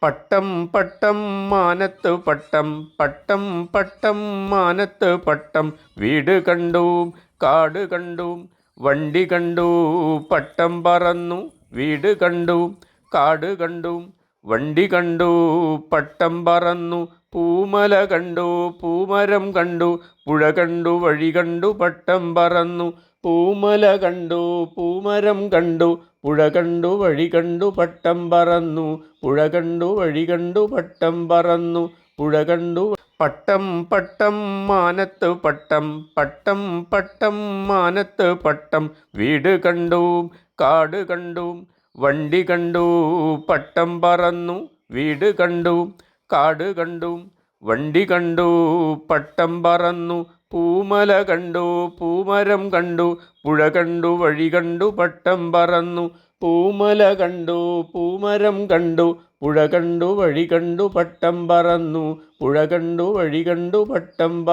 പട്ടം പട്ടം മാനത്ത് പട്ടം, പട്ടം പട്ടം മാനത്ത് പട്ടം. വീട് കണ്ടു, കാട് കണ്ടു, വണ്ടി കണ്ടു, പട്ടം പറന്നു. വീട് കണ്ടു, കാട് കണ്ടു, വണ്ടി കണ്ടു, പട്ടം പറന്നു. പൂമല കണ്ടു, പൂമരം കണ്ടു, പുഴ കണ്ടു, വഴി കണ്ടു, പട്ടം പറന്നു. പൂമല കണ്ടു, പൂമരം കണ്ടു, പുഴ കണ്ടു, വഴി കണ്ടു, പട്ടം പറന്നു. പുഴ കണ്ടു, വഴി കണ്ടു, പട്ടം പറന്നു. പുഴ കണ്ടു. പട്ടം പട്ടം മാനത്ത് പട്ടം, പട്ടം പട്ടം മാനത്ത് പട്ടം. വീട് കണ്ടു, കാട് കണ്ടു, വണ്ടി കണ്ടു, പട്ടം പറന്നു. വീട് കണ്ടു, കാട് കണ്ടു, വണ്ടി കണ്ടു, പട്ടം പറന്നു. പൂമല കണ്ടു, പൂമരം കണ്ടു, പുഴ കണ്ടു, വഴി കണ്ടു, പട്ടം പറന്നു. പൂമല കണ്ടു, പൂമരം കണ്ടു, പുഴ കണ്ടു, വഴി കണ്ടു, പട്ടം പറന്നു. പുഴ കണ്ടു, വഴി കണ്ടു, പട്ടം